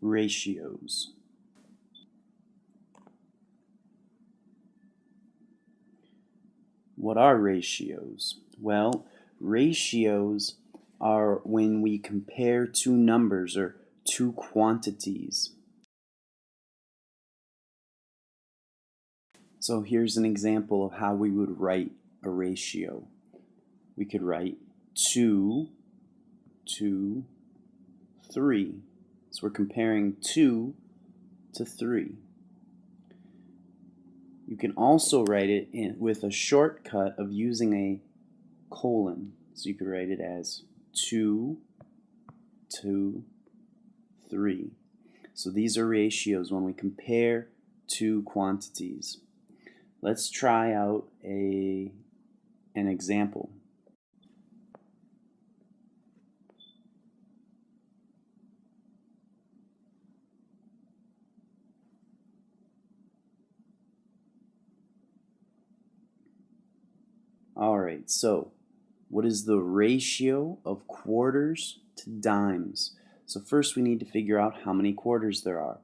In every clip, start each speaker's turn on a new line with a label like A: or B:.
A: Ratios. What are ratios? Well, ratios are when we compare two numbers or two quantities. So here's an example of how we would write a ratio. We could write 2 to 3. So we're comparing 2 to 3. You can also write it with a shortcut of using a colon. So you could write it as 2 to 3. So these are ratios when we compare two quantities. Let's try out an example. Alright, so what is the ratio of quarters to dimes? So first we need to figure out how many quarters there are.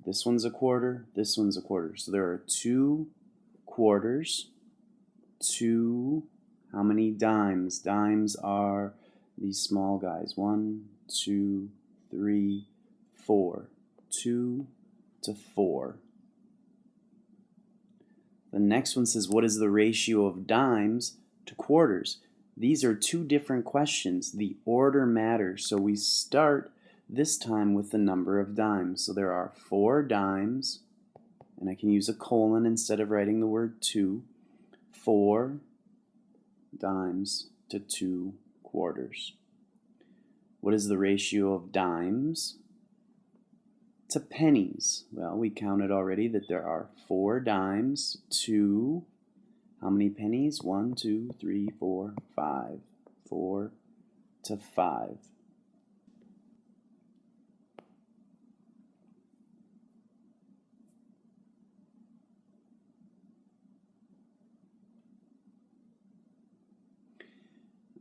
A: This one's a quarter, this one's a quarter. So there are 2 quarters to how many dimes? Dimes are these small guys. 1, 2, 3, 4. 2 to 4. The next one says, what is the ratio of dimes to quarters? These are two different questions. The order matters. So we start this time with the number of dimes. So there are 4 dimes, and I can use a colon instead of writing the word 2. 4 dimes to 2 quarters. What is the ratio of dimes to pennies? Well, we counted already that there are 4 dimes to how many pennies? 1, 2, 3, 4, 5. 4 to 5.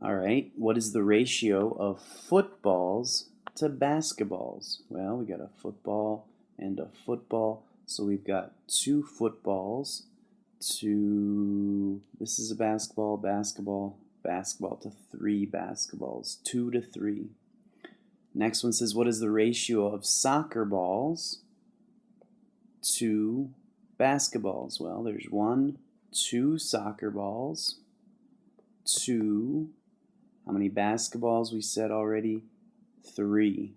A: All right, what is the ratio of footballs to basketballs? Well, we got a football and a football. So we've got 2 footballs to, this is a basketball, basketball, basketball to 3 basketballs, 2 to 3. Next one says, what is the ratio of soccer balls to basketballs? Well, there's 1, 2 soccer balls to, how many basketballs? We said already 3.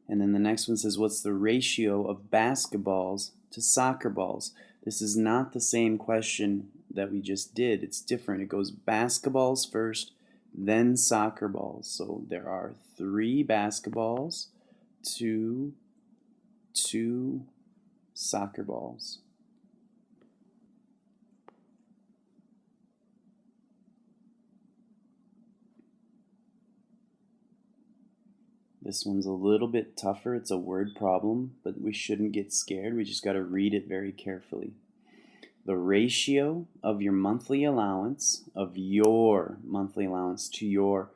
A: And then the next one says, what's the ratio of basketballs to soccer balls? This is not the same question that we just did. It's different. It goes basketballs first, then soccer balls. So there are 3 basketballs to 2 soccer balls. This one's a little bit tougher. It's a word problem, but we shouldn't get scared. We just got to read it very carefully. The ratio of your monthly allowance, of your monthly allowance to your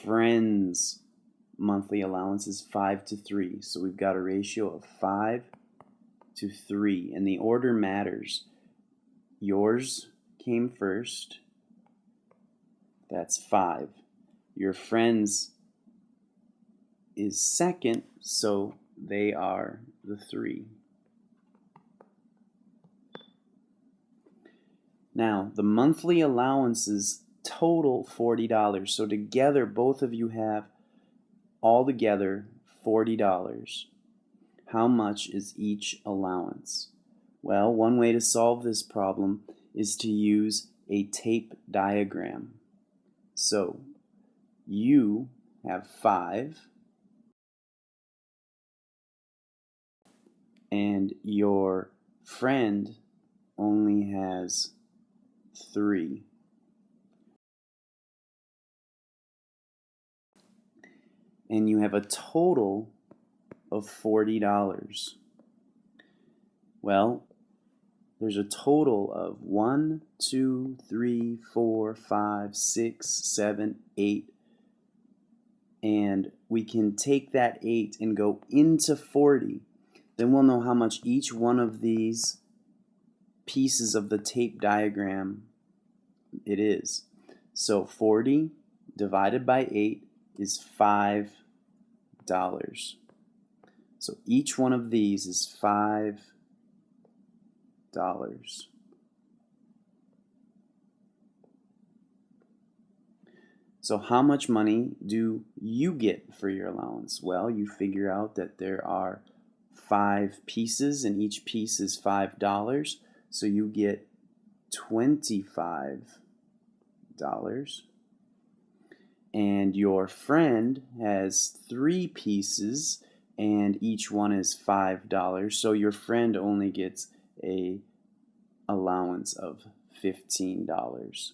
A: friend's monthly allowance is 5 to 3. So we've got a ratio of 5 to 3. And the order matters. Yours came first. That's 5. Your friend's is second, so they are the 3. Now, the monthly allowances total $40. So together, both of you have altogether $40. How much is each allowance? Well, one way to solve this problem is to use a tape diagram. So, you have 5, and your friend only has 3. And you have a total of $40. Well, there's a total of 1, 2, 3, 4, 5, 6, 7, 8, and we can take that 8 and go into 40. Then we'll know how much each one of these pieces of the tape diagram it is. So 40 divided by 8 is $5. So each one of these is $5. So how much money do you get for your allowance? Well, you figure out that there are 5 pieces and each piece is $5. So you get $25. And your friend has 3 pieces and each one is $5. So your friend only gets a allowance of $15.